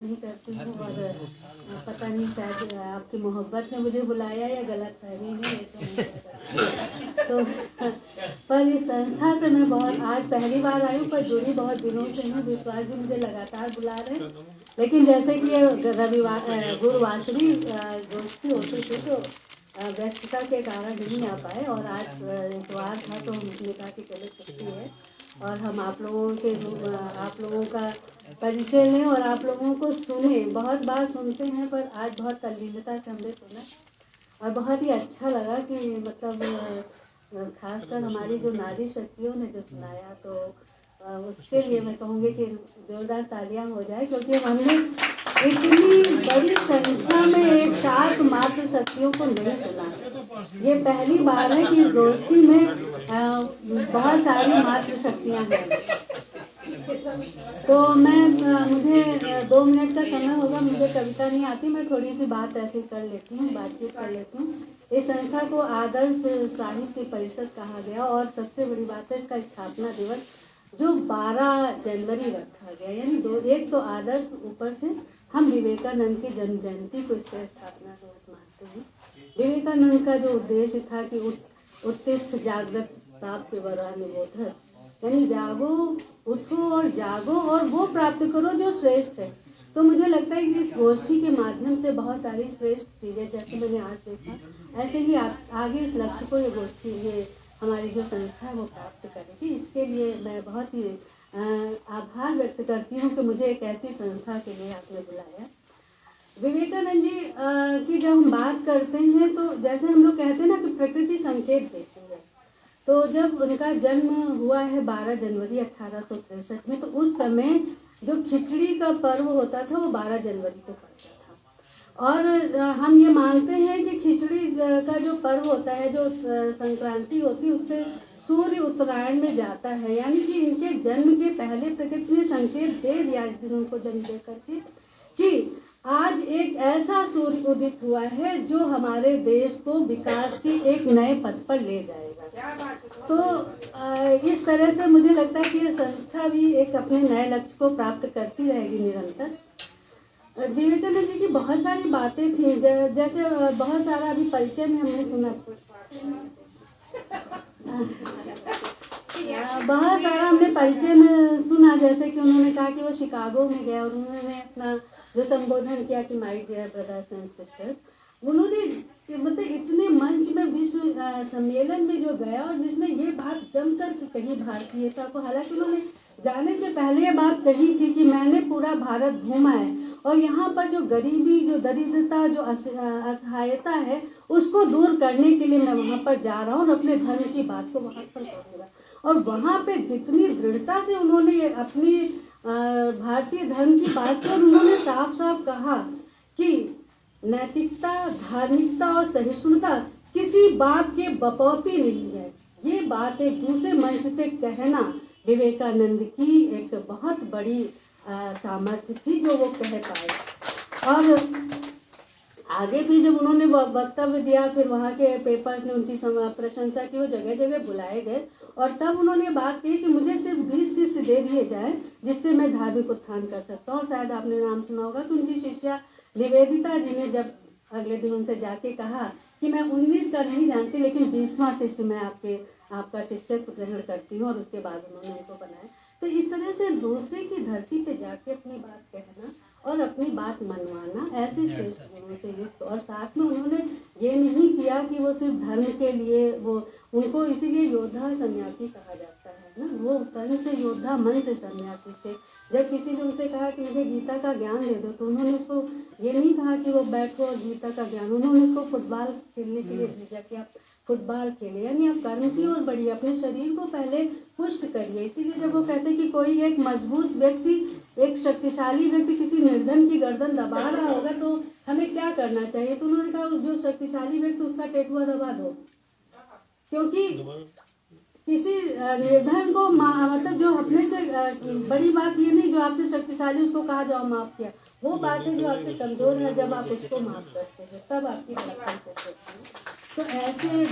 नहीं करती हूँ और पता नहीं शायद आपकी मोहब्बत ने मुझे बुलाया या गलत फहमी है ये तो नहीं पता। तो पर इस संस्था से मैं बहुत आज पहली बार आई हूँ, पर जुड़ी बहुत दिनों से हूँ। विश्वास जी मुझे लगातार बुला रहे हैं, लेकिन जैसे कि ये रविवार गुरुवासरी गोष्ठी होती थी तो व्यस्तता के कारण नहीं आ पाए, और आज इतवार था तो हमने कहा कि चलो छुट्टी है और हम आप लोगों का परिचय लें और आप लोगों को सुने। बहुत बार सुनते हैं पर आज बहुत तल्लीनता से हमने सुना और बहुत ही अच्छा लगा कि मतलब खासकर हमारी जो नारी शक्तियों ने जो सुनाया, तो उसके लिए मैं कहूँगी कि जोरदार तालियां हो जाए, क्योंकि हमने इतनी बड़ी संख्या में एक साथ मातृ शक्तियों को नहीं सुना। ये पहली बार है कि गोष्ठी में बहुत सारी मातृ शक्तियाँ हैं। तो मैं मुझे 2 मिनट का समय होगा, मुझे कविता नहीं आती, मैं थोड़ी सी बात ऐसी कर लेती हूँ, बातचीत कर लेती हूँ। इस संस्था को आदर्श साहित्य परिषद कहा गया और सबसे बड़ी बात है इसका स्थापना दिवस जो 12 जनवरी रखा गया, यानी एक तो आदर्श, ऊपर से हम विवेकानंद की जन्म जयंती को इसका स्थापना दिवस मानते हैं। विवेकानंद का जो उद्देश्य था कि उत्तिष्ठ जागृत प्राप्त वरान बोधर, यानी जागो, उठो और जागो और वो प्राप्त करो जो श्रेष्ठ है। तो मुझे लगता है कि इस गोष्ठी के माध्यम से बहुत सारी श्रेष्ठ चीज़ें, जैसे मैंने आज देखा, ऐसे ही आगे इस लक्ष्य को ये गोष्ठी, ये हमारी जो संस्था है वो प्राप्त करेगी। इसके लिए मैं बहुत ही आभार व्यक्त करती हूँ कि मुझे एक ऐसी संस्था के लिए आपने बुलाया। विवेकानंद जी की जब हम बात करते हैं तो जैसे हम लोग कहते हैं ना कि प्रकृति संकेत देती है, तो जब उनका जन्म हुआ है 12 जनवरी 1863 में, तो उस समय जो खिचड़ी का पर्व होता था वो 12 जनवरी को पड़ता था। और हम ये मानते हैं कि खिचड़ी का जो पर्व होता है, जो संक्रांति होती है, उससे सूर्य उत्तरायण में जाता है, यानी कि इनके जन्म के पहले प्रकृति ने संकेत दे दिया इस दिन उनको जन्म दे करके कि आज एक ऐसा सूर्य उदित हुआ है जो हमारे देश को विकास के एक नए पथ पर ले जाएगा। तो इस तरह से मुझे लगता है कि ये संस्था भी एक अपने नए लक्ष्य को प्राप्त करती रहेगी निरंतर। विवेकानंद जी की बहुत सारी बातें थी, जैसे बहुत सारा अभी परिचय में हमने सुना, बहुत सारा हमने परिचय में सुना, जैसे कि उन्होंने कहा कि वो शिकागो में गए और उन्होंने अपना जो संबोधन किया कि my dear brothers and sisters, उन्होंने मतलब इतने मंच में विश्व सम्मेलन में जो गया और जिसने ये बात जमकर कही भारतीयता को, हालांकि उन्होंने जाने से पहले ये बात कही थी कि मैंने पूरा भारत घूमा है और यहाँ पर जो गरीबी, जो दरिद्रता, जो असहायता है उसको दूर करने के लिए मैं वहाँ पर जा रहा हूँ और अपने धर्म की बात को वहाँ पर करूँगा। और वहाँ पे जितनी दृढ़ता से उन्होंने अपनी भारतीय धर्म की बात की और उन्होंने साफ साफ कहा कि नैतिकता, धार्मिकता और सहिष्णुता किसी बात के बपौती नहीं है। ये बात एक दूसरे मंच से कहना विवेकानंद की एक बहुत बड़ी सामर्थ्य थी जो वो कह पाए। और आगे भी जब उन्होंने वक्तव्य दिया, फिर वहाँ के पेपर्स ने उनकी प्रशंसा की, वो जगह जगह बुलाए गए और तब उन्होंने बात कही कि मुझे सिर्फ 20 शिष्य दे दिए जाए जिससे मैं धार्मिक उत्थान कर सकता हूँ। और शायद आपने नाम सुना होगा कि उनकी शिष्या निवेदिता जी ने जब अगले दिन उनसे जाके कहा कि मैं 19 का नहीं जानती, लेकिन 20वां शिष्य मैं आपका शिष्यत्व ग्रहण करती हूँ, और उसके बाद उन्होंने उनको बनाया। तो इस तरह से दूसरे की धरती पे जाके अपनी बात कहना और अपनी बात मनवाना, ऐसे श्रेष्ठ गुणों से युक्त। और साथ में उन्होंने ये नहीं किया कि वो सिर्फ धर्म के लिए, वो उनको इसीलिए योद्धा सन्यासी कहा जाता है ना, वो तन से योद्धा मन से सन्यासी थे। जब किसी ने उनसे कहा कि मुझे गीता का ज्ञान दे दो, तो उन्होंने उसको ये नहीं कहा कि वो बैठो और गीता का ज्ञान, उन्होंने उसको फुटबॉल खेलने के लिए भेजा कि आप फुटबॉल खेले, यानी आप कर्म की ओर बढ़िए, अपने शरीर को पहले पुष्ट करिए। इसीलिए जब वो कहते कि कोई एक मजबूत व्यक्ति, एक शक्तिशाली व्यक्ति किसी निर्धन की गर्दन दबा रहा होगा तो हमें क्या करना चाहिए, तो उन्होंने कहा जो शक्तिशाली व्यक्ति उसका टेटुआ दबा दो, क्योंकि किसी निर्धन को मतलब जो अपने से बड़ी बात ये नहीं जो आपसे शक्तिशाली उसको कहा जाओ माफ किया, वो बात है जो आपसे कमजोर है, जब आप उसको माफ करते हैं तब आपकी बात है। तो ऐसे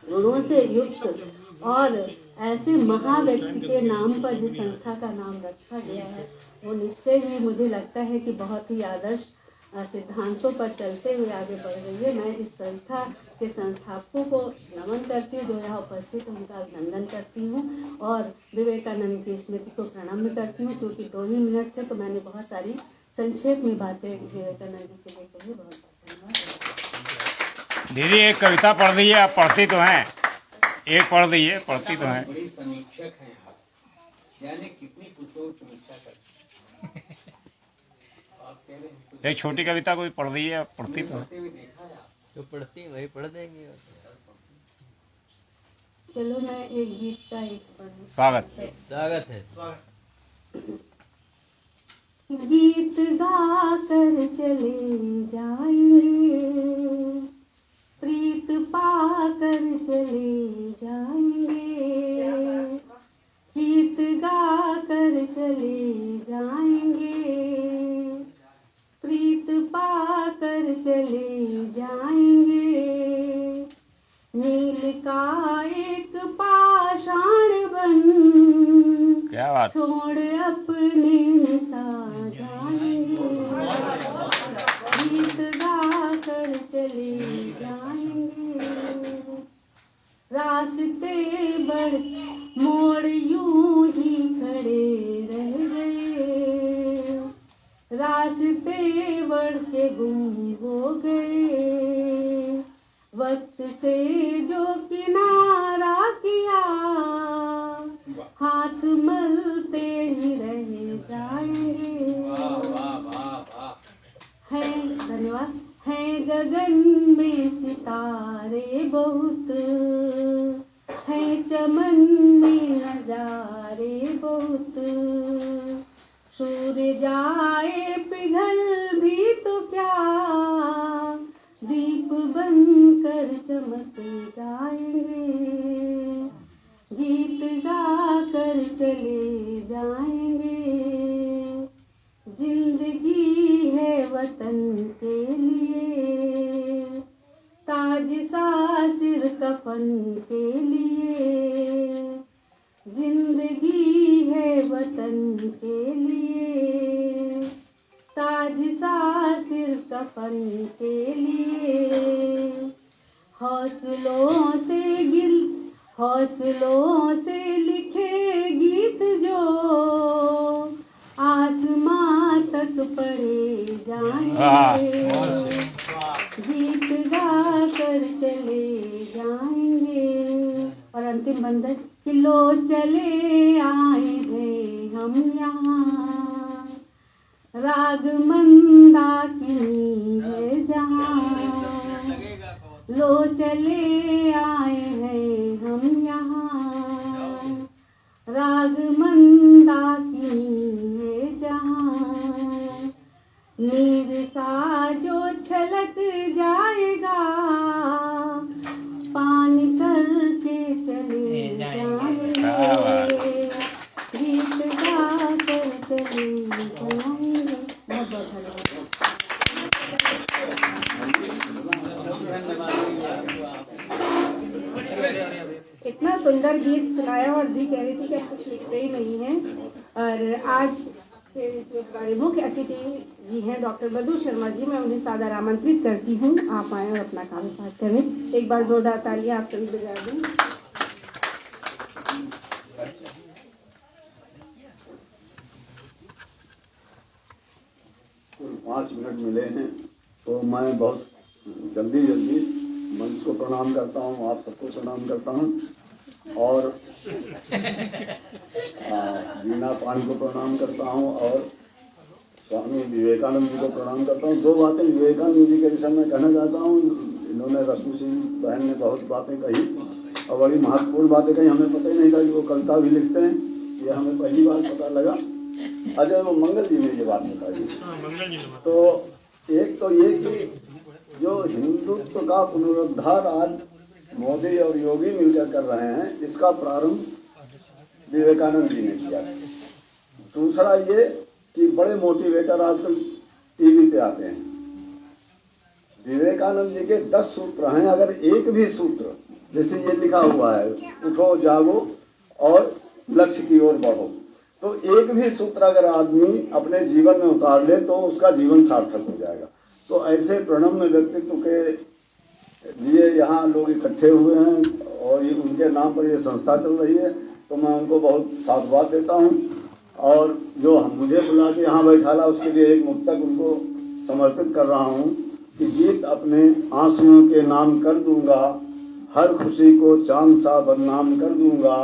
गुणों से युक्त और ऐसे महाव्यक्ति के नाम पर जिस संस्था का नाम रखा गया है वो निश्चय ही मुझे लगता है कि बहुत ही आदर्श सिद्धांतों पर चलते हुए आगे बढ़ रही है। मैं इस संस्था के संस्थापकों को नमन करती हूँ, जो यहाँ उपस्थित उनका अभिनंदन करती हूँ और विवेकानंद की स्मृति को प्रणाम भी करती हूँ। क्योंकि 2 ही मिनट थे तो मैंने बहुत सारी संक्षेप में बातें विवेकानंद जी के लिए कही। बहुत धन्यवाद। दीदी एक कविता पढ़ दी है, आप पढ़ती तो हैं, एक पढ़ दी है, पढ़ती तो हैं। बड़ी समीक्षक हैं आप, यानी कितनी कुछ समीक्षा करते हैं। आप कह रहे हैं एक छोटी कविता कोई पढ़ दी है, आप पढ़ती तो हैं। पढ़ते हुए देखा है आप? जो पढ़ती वही पढ़ देंगे। चलो मैं एक गीत का एक पढ़ूं। स्वागत है। गीत गा कर चले जाएंगे, प्रीत पा कर चले जाएंगे, गीत गा कर चले जाएंगे, प्रीत पा कर चले जाएंगे, नील का एक पाषाण बन क्या बात। छोड़ अपने निशा जाएंगे, गीत गा कर चले जाएंगे, रास्ते बढ़ मोड़ यूं ही खड़े रह गए, रास्ते बढ़ के गुम हो गए, वक्त से जो किनारा किया हाथ मलते ही रह जाएंगे। है धन्यवाद। है गगन में सितारे बहुत, है चमन में नजारे बहुत, सूर्य जाए पिघल भी तो क्या दीप बनकर चमक जाएंगे, गीत गा कर चले जाएंगे, जिंदगी है वतन के लिए, ताज सा सिर कफन के लिए, जिंदगी है वतन के लिए, ताज सा सिर कफन के लिए, हौसलों से लिखे गीत जो आसमां तक पढ़े जाएंगे, गीत गा कर चले जाएंगे। और अंतिम बंदर कि लो चले आए हैं हम यहाँ, राग मंदाकिनी है जहाँ, लो चले आए हैं हम यहाँ, राग मंदाकिनी है जहाँ, नीर सा जो छलक जाएगा पानी करके चले जाएंगे, गीत गा कर चले जाएंगे। बहुत बहुत इतना सुंदर गीत सुनाया और दी कह रही थी कि आप कुछ लिखते ही नहीं हैं। और आज के जो हमारे मुख्य अतिथि जी हैं डॉक्टर मधु शर्मा जी, मैं उन्हें सादर आमंत्रित करती हूँ आप आएँ और अपना काम स्टार्ट करें। एक बार जोरदार तालियां आप सभी बजा दें। 5 मिनट मिले हैं तो मैं बहुत जल्दी मंच को प्रणाम करता हूँ, आप सबको प्रणाम करता हूँ और वीणा पाणी को प्रणाम करता हूँ और स्वामी विवेकानंद जी को प्रणाम करता हूँ। 2 बातें विवेकानंद जी के विषय में कहना चाहता हूँ। इन्होंने रश्मि सिंह बहन ने बहुत बातें कही और बड़ी महत्वपूर्ण बातें कही। हमें पता ही नहीं था कि वो कविता भी लिखते हैं, ये हमें पहली बार पता लगा। अजय वो मंगल जी ने ये बात बताई। तो एक तो ये कि जो हिंदुत्व का पुनरुद्धार आज मोदी और योगी मिलकर कर रहे हैं, इसका प्रारंभ विवेकानंद जी ने किया। दूसरा ये कि बड़े मोटिवेटर आजकल टीवी पे आते हैं। विवेकानंद जी के 10 सूत्र हैं, अगर एक भी सूत्र जैसे ये लिखा हुआ है, उठो जागो और लक्ष्य की ओर बढ़ो, तो एक भी सूत्र अगर आदमी अपने जीवन में उतार ले तो उसका जीवन सार्थक हो जाएगा। तो ऐसे प्रणम्य व्यक्तित्व के लिए यहाँ लोग इकट्ठे हुए हैं और ये उनके नाम पर ये संस्था चल रही है, तो मैं उनको बहुत साधुवाद देता हूँ। और जो मुझे बुला के यहाँ बैठाला उसके लिए एक मुक्तक उनको समर्पित कर रहा हूँ कि गीत अपने आंसुओं के नाम कर दूंगा, हर खुशी को चांद सा बदनाम कर दूंगा,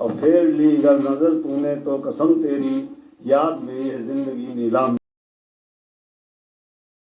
और फेर ली अगर नजर तूने तो कसम तेरी, याद में ये जिंदगी नीलाम।